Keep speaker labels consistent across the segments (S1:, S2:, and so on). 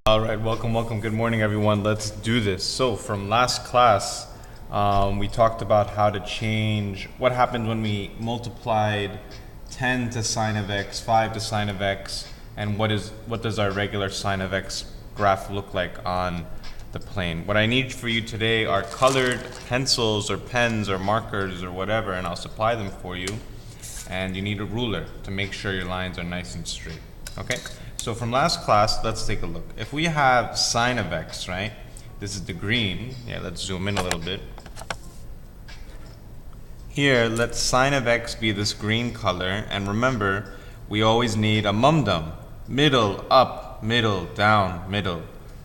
S1: All right, welcome. Good morning, everyone. Let's do this. So from last class, we talked about how to change what happened when we multiplied 10 to sine of x, 5 to sine of x, and what does our regular sine of x graph look like on the plane. What I need for you today are colored pencils or pens or markers or whatever, and I'll supply them for you. And you need a ruler to make sure your lines are nice and straight. Okay? So from last class, let's take a look. If we have sine of x, right? This is the green. Yeah, let's zoom in a little bit. Here, let sine of x be this green color. And remember, we always need a mumdum. Middle, up, middle, down, middle.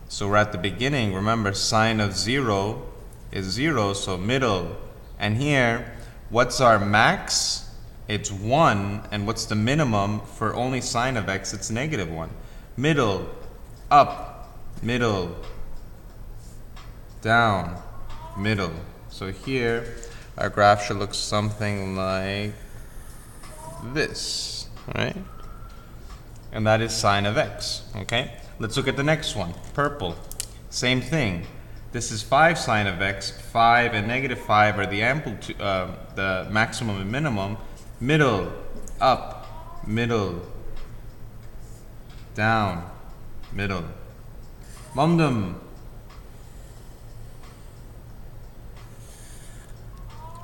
S1: So we're at the beginning. Remember, sine of 0 is 0, so middle. And here, what's our max? It's 1, and what's the minimum for only sine of x? It's -1. Middle, up, middle, down, middle. So here, our graph should look something like this, right? And that is sine of x, okay? Let's look at the next one, purple. Same thing. This is 5 sine of x. 5 and -5 are the amplitude, the maximum and minimum. Middle, up, middle, down, middle. Mumdum.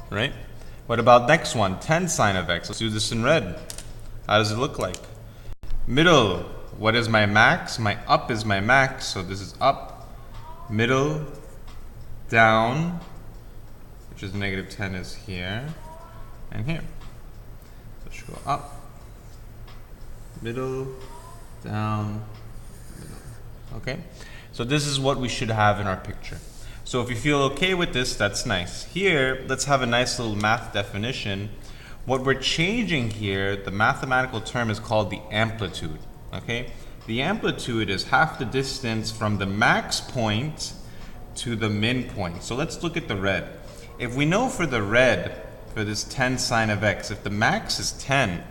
S1: Right? What about next one? 10 sine of x. Let's do this in red. How does it look like? Middle. What is my max? My up is my max. So this is up, middle, down, which is -10 is here, and here. Go up, middle, down, middle. Okay? So this is what we should have in our picture. So if you feel okay with this, that's nice. Here, let's have a nice little math definition. What we're changing here, the mathematical term is called the amplitude. Okay? The amplitude is half the distance from the max point to the min point. So let's look at the red. If we know for the red, for this 10 sine of x, if the max is 10,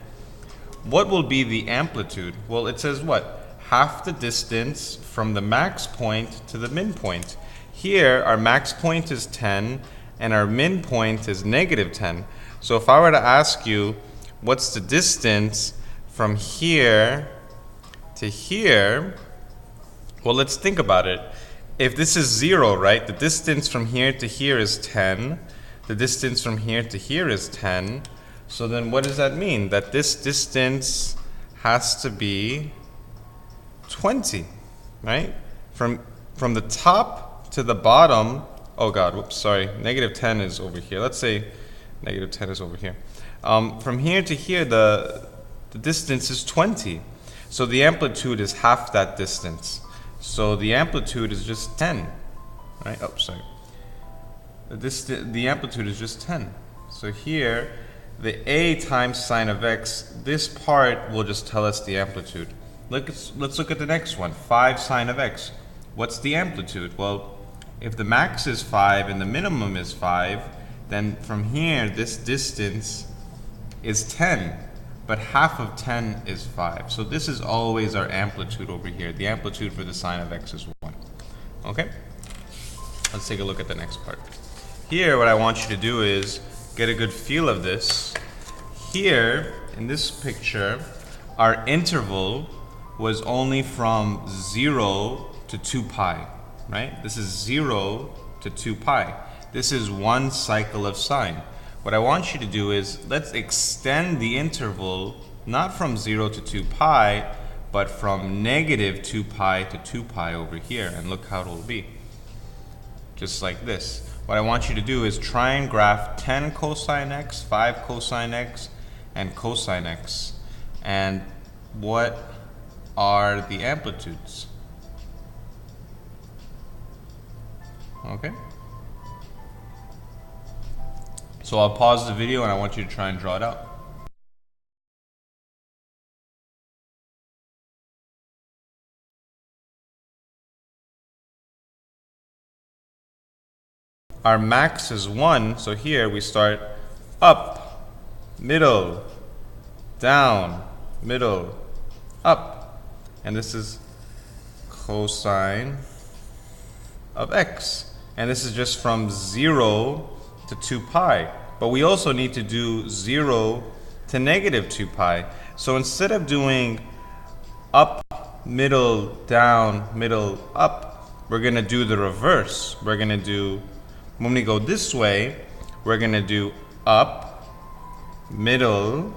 S1: what will be the amplitude? Well, it says what? Half the distance from the max point to the min point. Here, our max point is 10, and our min point is -10. So if I were to ask you, what's the distance from here to here? Well, let's think about it. If this is 0, right? The distance from here to here is 10. The distance from here to here is 10. So then what does that mean? That this distance has to be 20, right? From the top to the bottom, oh God, whoops, sorry, -10 is over here. Let's say -10 is over here. From here to here, the distance is 20. So the amplitude is half that distance. So the amplitude is just 10, right? Oh, sorry. The amplitude is just 10. So here, the a times sine of x, this part will just tell us the amplitude. Let's look at the next one, 5 sine of x. What's the amplitude? Well, if the max is 5 and the minimum is 5, then from here, this distance is 10, but half of 10 is 5. So this is always our amplitude over here. The amplitude for the sine of x is 1. Okay? Let's take a look at the next part. Here, what I want you to do is get a good feel of this. Here, in this picture, our interval was only from 0 to 2 pi, right? This is 0 to 2 pi. This is one cycle of sine. What I want you to do is, let's extend the interval, not from 0 to 2 pi, but from -2 pi to 2 pi over here, and look how it will be. Just like this. What I want you to do is try and graph 10 cosine x, 5 cosine x, and cosine x. And what are the amplitudes? Okay? So I'll pause the video and I want you to try and draw it out. Our max is 1, so here we start up, middle, down, middle, up. And this is cosine of x. And this is just from 0 to 2 pi. But we also need to do 0 to negative 2 pi. So instead of doing up, middle, down, middle, up, we're going to do the reverse. We're going to do, when we go this way, we're going to do up, middle,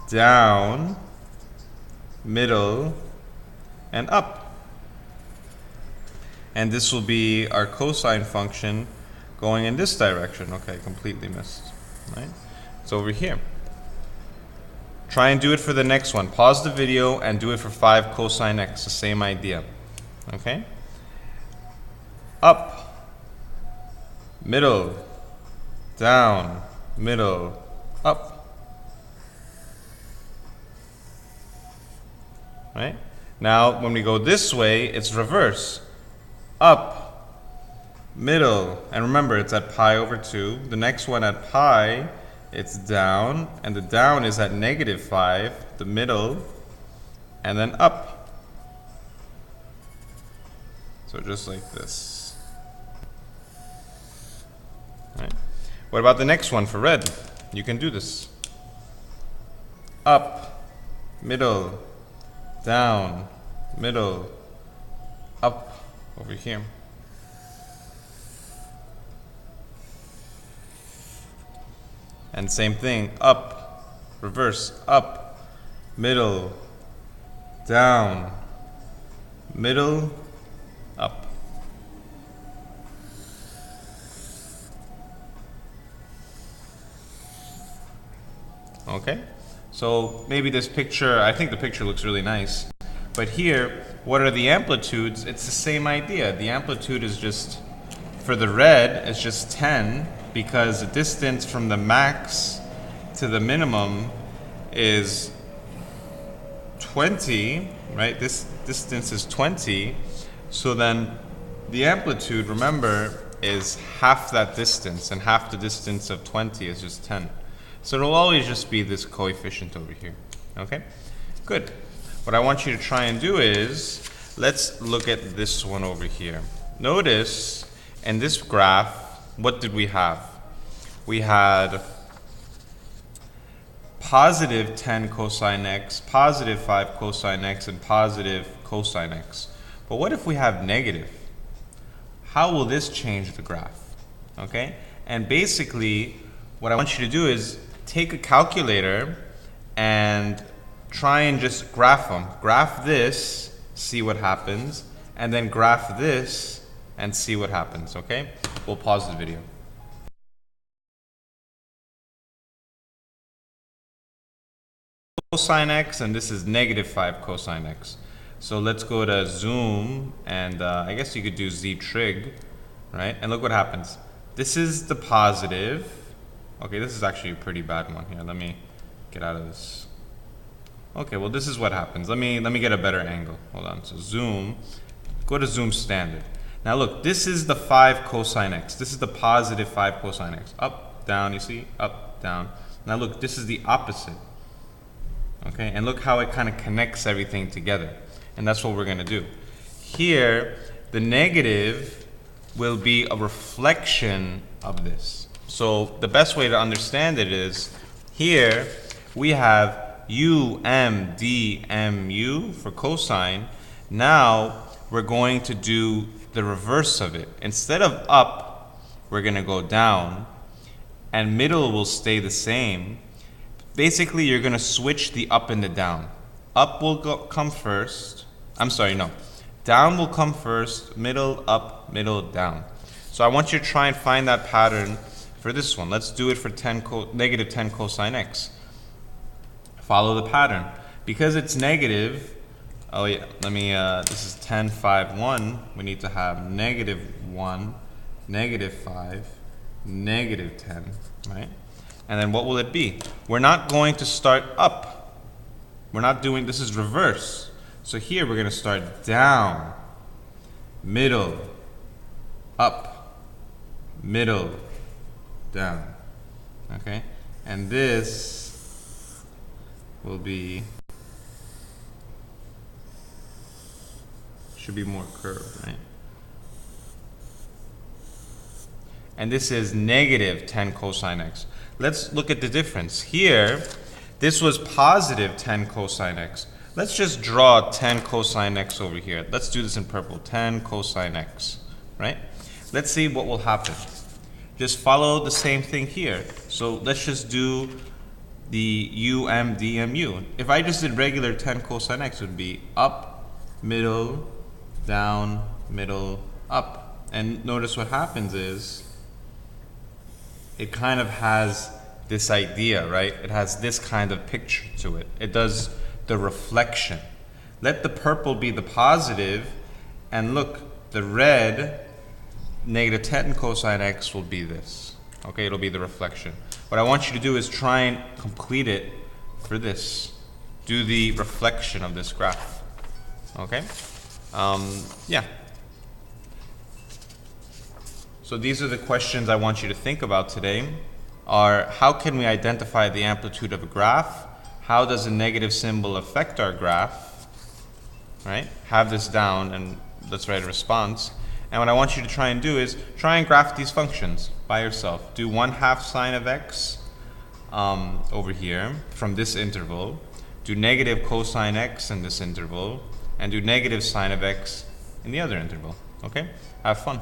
S1: down, middle, and up. And this will be our cosine function going in this direction. Okay, completely missed. Right? It's over here. Try and do it for the next one. Pause the video and do it for 5 cosine x. The same idea. Okay? Up, middle, down, middle, up. Right? Now, when we go this way, it's reverse. Up, middle, and remember, it's at pi over 2. The next one at pi, it's down, and the down is at negative 5, the middle, and then up. So just like this. Right? What about the next one for red? You can do this. Up, middle, down, middle, up, over here. And same thing, up, reverse, up, middle, down, middle, up. Okay? So maybe this picture, I think the picture looks really nice. But here, what are the amplitudes? It's the same idea. The amplitude is just, for the red, it's just 10 because the distance from the max to the minimum is 20, right? This distance is 20. So then the amplitude, remember, is half that distance, and half the distance of 20 is just 10. So it'll always just be this coefficient over here. Okay? Good. What I want you to try and do is, let's look at this one over here. Notice, in this graph, what did we have? We had positive 10 cosine x, positive 5 cosine x, and positive cosine x. But what if we have negative? How will this change the graph? Okay? And basically, what I want you to do is take a calculator and try and just graph them. Graph this, see what happens, and then graph this and see what happens, okay? We'll pause the video. Cosine x, and this is negative 5 cosine x. So let's go to zoom, and I guess you could do z trig, right? And look what happens. This is the positive. Okay, this is actually a pretty bad one here. Let me get out of this. Okay, well this is what happens. Let me get a better angle. Hold on. So zoom. Go to zoom standard. Now look, this is the 5 cosine x. This is the positive 5 cosine x. Up, down, you see? Up, down. Now look, this is the opposite. Okay, and look how it kind of connects everything together. And that's what we're going to do. Here, the negative will be a reflection of this. So the best way to understand it is, here we have u, m, d, m, u for cosine. Now we're going to do the reverse of it. Instead of up, we're going to go down, and middle will stay the same. Basically, you're going to switch the up and the down. Up will come first. I'm sorry, no. Down will come first, middle, up, middle, down. So I want you to try and find that pattern for this one. Let's do it for negative 10 cosine x. Follow the pattern. Because it's negative, oh yeah, this is 10, 5, 1. We need to have negative 1, negative 5, negative 10, right? And then what will it be? We're not going to start up. We're not doing, this is reverse. So here we're going to start down, middle, up, middle, down. Okay? And this will be Should be more curved, right? And this is negative 10 cosine x. Let's look at the difference. Here, this was positive 10 cosine x. Let's just draw 10 cosine x over here. Let's do this in purple. 10 cosine x, right? Let's see what will happen. Just follow the same thing here. So let's just do the dmu. If I just did regular 10 cosine x, it would be up, middle, down, middle, up. And notice what happens is it kind of has this idea, right? It has this kind of picture to it. It does the reflection. Let the purple be the positive, and look, the red, negative 10 cosine x will be this. Okay, it'll be the reflection. What I want you to do is try and complete it for this. Do the reflection of this graph. Okay? Yeah. So these are the questions I want you to think about today. Are how can we identify the amplitude of a graph? How does a negative symbol affect our graph? Right? Have this down and let's write a response. And what I want you to try and do is try and graph these functions by yourself. Do 1/2 sine of x over here from this interval. Do negative cosine x in this interval. And do negative sine of x in the other interval. Okay? Have fun.